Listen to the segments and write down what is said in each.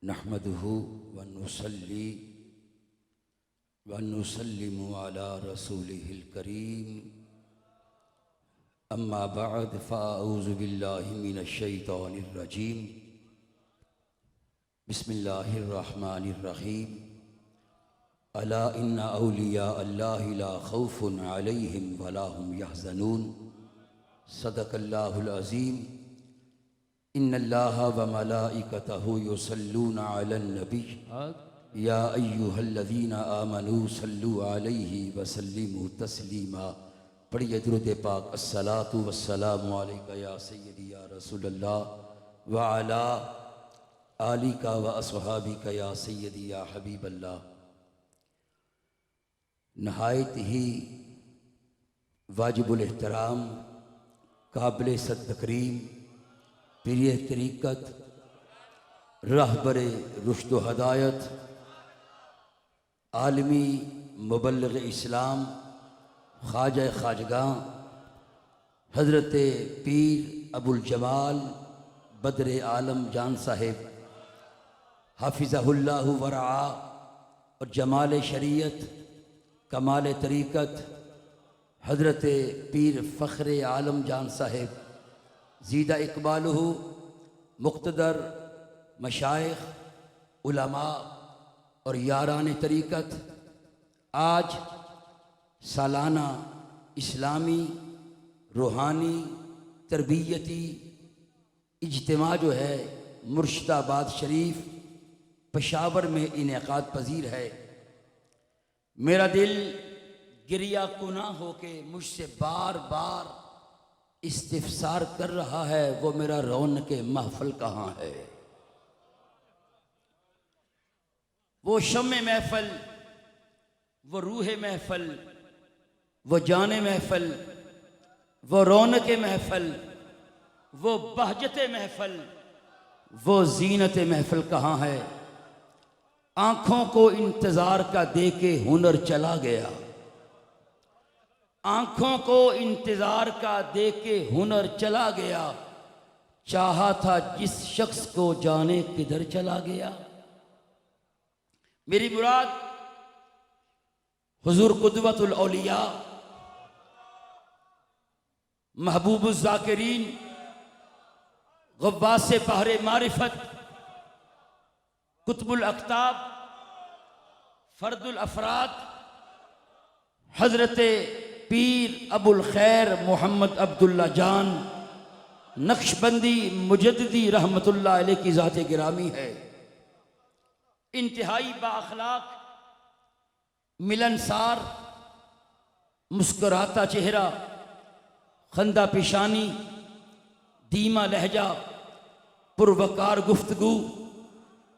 नहमदुहु व नुसल्ली व नुसल्लिमु अला रसूलिहिल करीम अम्मा बअद फ़अऊज़ु बिल्लाहि मिनश शैतानिर रजीम बिस्मिल्लाहिर रहमानिर रहीम अला इन्ना औलिया अल्लाहि ला खौफुन अलैहिम वला हुम यहज़नून सदक़ल्लाहुल अज़ीम इन्नल्लाहा व मलाइकतहु युसल्लूना अलन नबी या अय्युहल्लज़ीना आमनू सल्लु अलैहि व सल्लिमू तस्लीमा। पढ़िए दुरूद पाक। अस्सलातु वस्सलामु अलैका या सय्यदी या रसूलल्लाह व अला आलिका व अस्हाबिका या सय्यदी या हबीबल्लाह। नहायत ही वाजिबुल एहतराम काबिल सद्तकरीम पीर तरीक़त रहबरे रुश्द व हदायत आलमी मुबल्लिग़ इस्लाम ख्वाजा ख्वाजगां हज़रत पीर अबुल जमाल बदर आलम जान साहिब हाफिज़हुल्लाहु व रआ और जमाल शरीयत कमाल तरीक़त हज़रत पीर फ़ख्र आलम जान साहिब ज़ीदा इकबालहु मुक़्तदर मशाइख़ उलमा और यारान तरीक़त आज सालाना इस्लामी रूहानी तरबियती इज्तिमा जो है मुर्शिदाबाद शरीफ पेशावर में इनेकाद पजीर है। मेरा दिल गिरिया कुना होके मुझसे बार बार इस्तिफ़सार कर रहा है, वो मेरा रौनक महफल कहाँ है। वो शम्मे महफल, वो रूह महफल, वो जाने महफल, वो रौनक महफल, वो बहजत महफल, वो जीनत महफल कहाँ है। आँखों को इंतज़ार का दे के हुनर चला गया, आँखों को इंतज़ार का दे के हुनर चला गया। चाहा था जिस शख्स को जाने किधर चला गया। मेरी मुराद हुजूर कुदवतुल औलिया महबूबुज़ ज़ाकिरीन गव्वास बहरे मारिफत कुतुबुल अख्ताब फर्दुल अफराद हज़रत पीर अबुल खैर मोहम्मद अब्दुल्ला जान नक्शबंदी मुजद्दिदी रहमतुल्लाह अलैह की ज़ात गिरामी है। इंतहाई बाअखलाक, मिलनसार, मुस्कुराता चेहरा, खंदा पेशानी, धीमा लहजा, पुरवकार गुफ्तगू,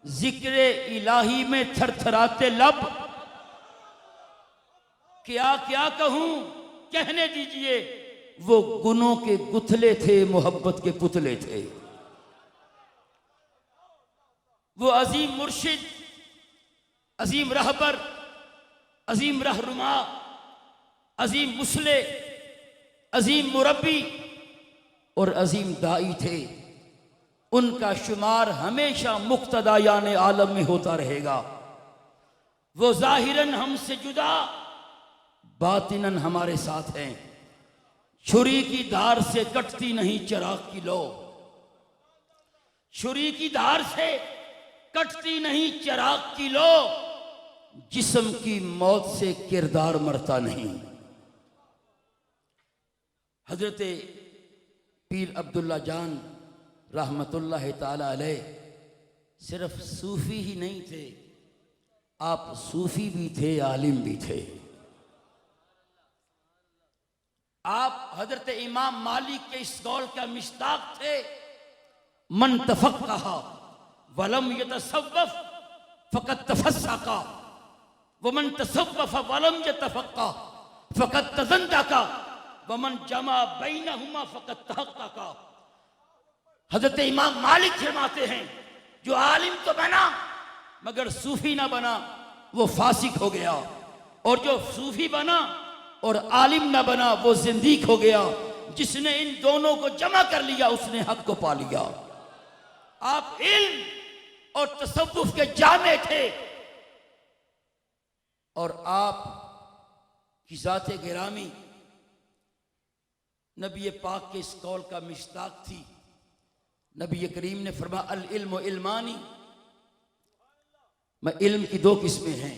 जिक्र इलाही में थरथराते लब। क्या क्या कहूं, कहने दीजिए। वो गुनों के गुथले थे, मोहब्बत के पुतले थे। वो अजीम मुर्शिद, अजीम रहबर, अजीम रहनुमा, अजीम मुसले, अजीम मुरब्बी और अजीम दाई थे। उनका शुमार हमेशा मुक्तदा याने आलम में होता रहेगा। वो जाहिरन हमसे जुदा, बातिनन हमारे साथ हैं। छुरी की धार से कटती नहीं चिराग की लो, छुरी की धार से कटती नहीं चिराग की लो। जिस्म की मौत से किरदार मरता नहीं। हजरत पीर अब्दुल्ला जान रहमतुल्लाह ताला अलैह सिर्फ सूफी ही नहीं थे, आप सूफी भी थे, आलिम भी थे। आप हजरत इमाम मालिक के इस कौल का मिस्ताक थे, मन तफक्कहा वलम यतसव्वफ फकत तफस्सका वमन तसव्वफ वलम यतफक्का फकत तज़ंदका वमन जमा बैनहुमा फकत तहक्का। हजरत इमाम मालिक फरमाते हैं, जो आलिम तो बना मगर सूफी ना बना वो फासिक हो गया, और जो सूफी बना और आलिम ना बना वो जिंदीक हो गया। जिसने इन दोनों को जमा कर लिया उसने हक को पा लिया। आप इल्म और तसव्वुफ के जामे थे, और आप की ज़ात गिरामी नबी पाक के इस कौल का मिश्ताक थी। नबी करीम ने फरमाया अल इल्म इल्मानी, मैं इल्म की दो किस्में हैं,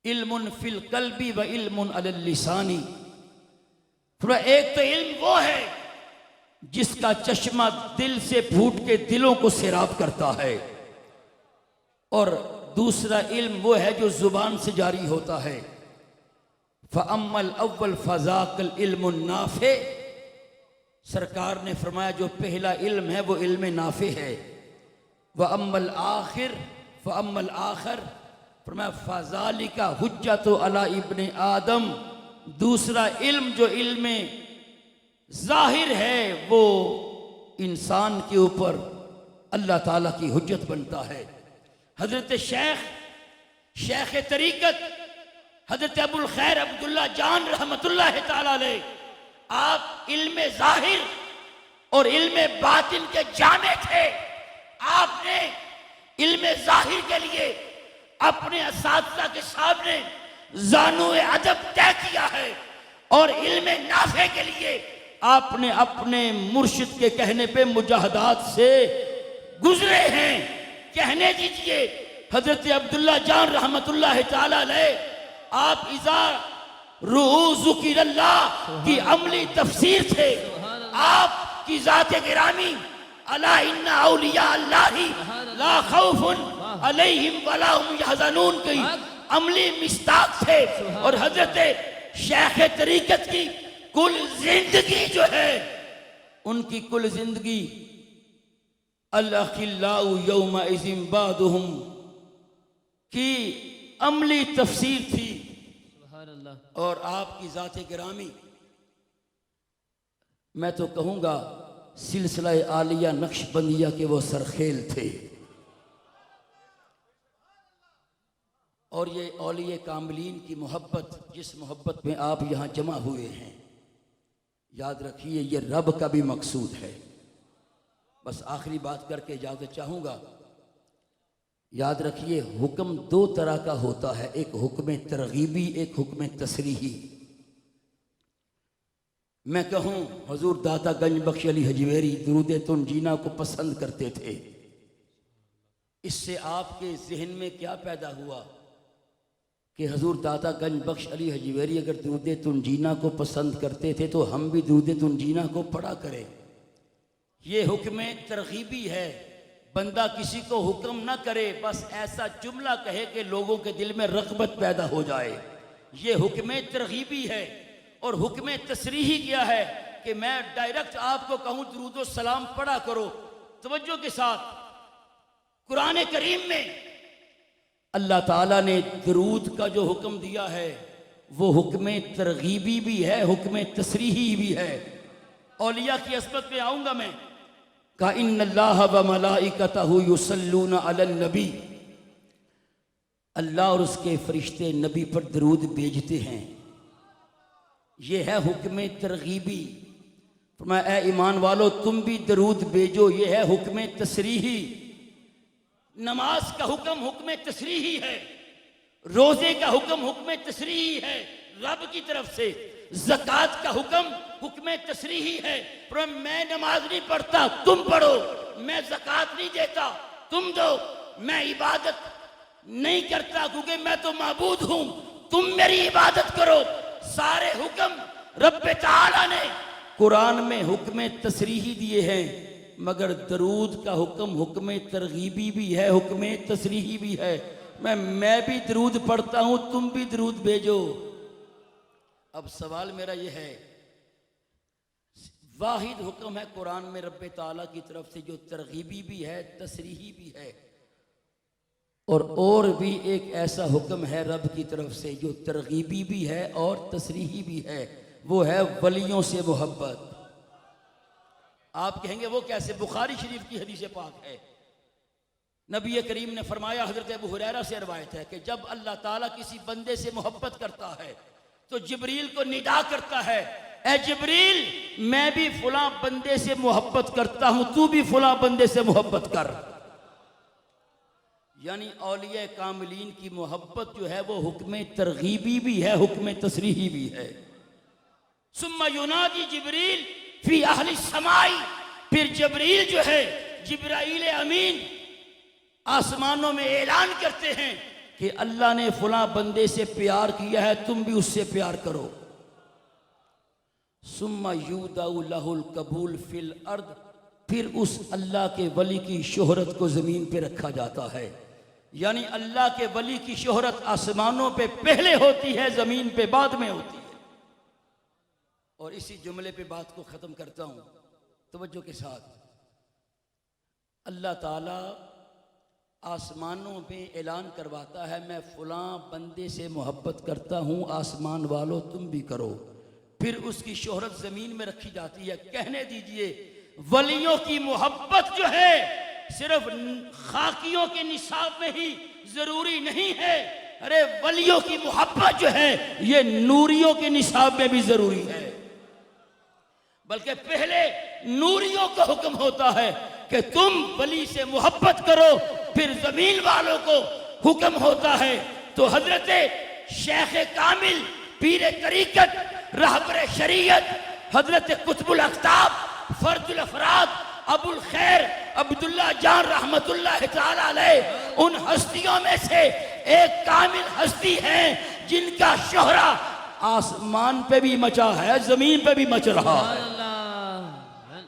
इल्मुन फिल कल्बी व इल्मुन अलल लिसानी। एक तो इल्म वो है जिसका चश्मा दिल से फूट के दिलों को सैराब करता है, और दूसरा इल्म वो है जो जुबान से जारी होता है। फ़अम्मल अव्वल फ़ज़ाकल इल्मुन नाफ़े, सरकार ने फरमाया जो पहला इल्म है वो इल्म नाफ़े है। व अम्मल आखिर फ़अम्मल आखिर फरमाया फ़ज़ालिका हुज्जतु अला इब्ने आदम, दूसरा इल्म जो इल्म ज़ाहिर है वो इंसान के ऊपर अल्लाह ताला की हुज्जत बनता है। हजरत शेख तरीकत हजरत अबुल खैर अब्दुल्ला जान रहमतुल्लाह ताला अलैह, आप इल्म ज़ाहिर और इल्म बातिन के जामे थे। आपने इल्म ज़ाहिर के लिए अपने असातिज़ा के सामने ज़ानुए अदब तय किया है, और इल्म नाफे के लिए आपने अपने मुर्शिद के कहने पे मुजाहदात से गुजरे हैं। कहने दीजिए हजरत अब्दुल्ला जान रहमतुल्लाह ताला अलैह, आप इज़ा रुज़ुकिरल्लाह की अमली तफसीर थे। आपकी ज़ात गिरामी अला इन्ना औलिया अल्लाही ला खौफुन अलैहिम वला हुम यहज़नून की अमली मिस्ताक थे। और हजरत शेख तरीकत की कुल जिंदगी जो है, उनकी कुल जिंदगी अल-अखिल्लाउ यौमा इज़िन बादुहुम की अमली तफसीर थी। और आपकी ज़ात गिरामी, मैं तो कहूँगा सिलसिला आलिया नक्शबंदिया के वो सरखेल थे। और ये औलिया कामिलीन की मोहब्बत, जिस मोहब्बत में आप यहाँ जमा हुए हैं, याद रखिए ये रब का भी मकसूद है। बस आखिरी बात करके इजाज़त चाहूँगा। याद रखिए हुक्म दो तरह का होता है, एक हुक्म तरगीबी, एक हुक्म तसरीही। मैं कहूँ हुजूर दाता गंज बख्श अली हजवेरी दुरूद तुनजीना को पसंद करते थे, इससे आपके जहन में क्या पैदा हुआ कि हुजूर दाता गंज बख्श अली हजवेरी अगर दुरूद तुनजीना को पसंद करते थे तो हम भी दुरूद तुनजीना को पढ़ा करें। ये हुक्म तरगीबी है, बंदा किसी को हुक्म ना करे, बस ऐसा जुमला कहे कि लोगों के दिल में रग़बत पैदा हो जाए। ये हुक्म तरगीबी है। और हुक्म तसरीही क्या है कि मैं डायरेक्ट आपको कहूँ दुरूद सलाम पढ़ा करो। तवज्जो के साथ, कुरान करीम में अल्लाह ताला ने दुरूद का जो हुक्म दिया है वो हुक्म तरगीबी भी है, हुक्म तसरीही भी है। औलिया की अस्मत में आऊँगा मैं। का इन्नल्लाह व मलाइकतहु युसल्लूना अलन नबी, अल्लाह और उसके फरिश्ते नबी पर दरूद भेजते हैं। ये है हुक्म तरगीबी। फरमाया ऐ ईमान वालो तुम भी दरूद भेजो, ये है हुक्म तसरीही। नमाज का हुक्म हुक्म तसरीही है, रोजे का हुक्म हुक्म तसरीही है रब की तरफ से। ज़कात का हुक्म हुक्म तसरीही है, पर मैं नमाज नहीं पढ़ता तुम पढ़ो, मैं ज़कात नहीं देता तुम दो, मैं इबादत नहीं करता क्योंकि मैं तो माबूद हूं, तुम मेरी इबादत करो। सारे हुक्म रब्बे ताला ने कुरान में हुक्म तसरीही दिए हैं, मगर दरूद का हुक्म हुक्म तरगीबी भी है, हुक्म तसरीही भी है। मैं भी दरूद पढ़ता हूं, तुम भी दरूद भेजो। अब सवाल मेरा यह है, वाहिद हुक्म है कुरान में रब्बे ताला की तरफ से जो तरगीबी भी है तसरीही भी है, और भी एक ऐसा हुक्म है रब की तरफ से जो तरगीबी भी है और तसरीही भी है, वो है वलियों से मोहब्बत। आप कहेंगे वो कैसे? बुखारी शरीफ की हदीस पाक है, नबी करीम ने फरमाया, हजरत अबू हुरैरा से रवायत है कि जब अल्लाह ताला किसी बंदे से मोहब्बत करता है तो जिब्रील को निदा करता है ए जिब्रील, मैं भी फुला बंदे से मोहब्बत करता हूं, तू भी फुला बंदे से मोहब्बत कर। यानी औलिया कामिलीन की मोहब्बत जो है वो हुक्म तरगीबी भी है, हुक्म तसरीही भी है। सुम्मा युनादी जिब्रील फी अहली समाई, फिर जिब्रील जो है, जिब्राइल अमीन आसमानों में ऐलान करते हैं कि अल्लाह ने फुला बंदे से प्यार किया है, तुम भी उससे प्यार करो। सुम्मा यूदाउ लहुल कबूल फिल अर्द, फिर उस अल्लाह के वली की शोहरत को जमीन पे रखा जाता है। यानी अल्लाह के वली की शोहरत आसमानों पे पहले होती है, जमीन पे बाद में होती है। और इसी जुमले पे बात को खत्म करता हूं तवज्जो के साथ। अल्लाह ताला आसमानों पे ऐलान करवाता है, मैं फलां बंदे से मोहब्बत करता हूं, आसमान वालों तुम भी करो। फिर उसकी शोहरत जमीन में रखी जाती है। कहने दीजिए, वलियों की मोहब्बत जो है सिर्फ खाकियों के निसाब में ही जरूरी नहीं है, अरे वलियों की मोहब्बत जो है ये नूरियों के निसाब में भी जरूरी है। बल्कि पहले नूरियों का हुक्म होता है कि तुम वली से मोहब्बत करो, फिर जमीन वालों को हुक्म होता है। तो हजरत शेख कामिल पीर तरीकत रहबर शरीयत हजरत कुतुबुल अख्ताब फर्जुल अफराद अबुल खैर अब्दुल्ला जान रहमतुल्लाह तआला अलैह उन हस्तियों में से एक कामिल हस्ती हैं जिनका शोहरा आसमान पे भी मचा है, जमीन पे भी मच रहा है।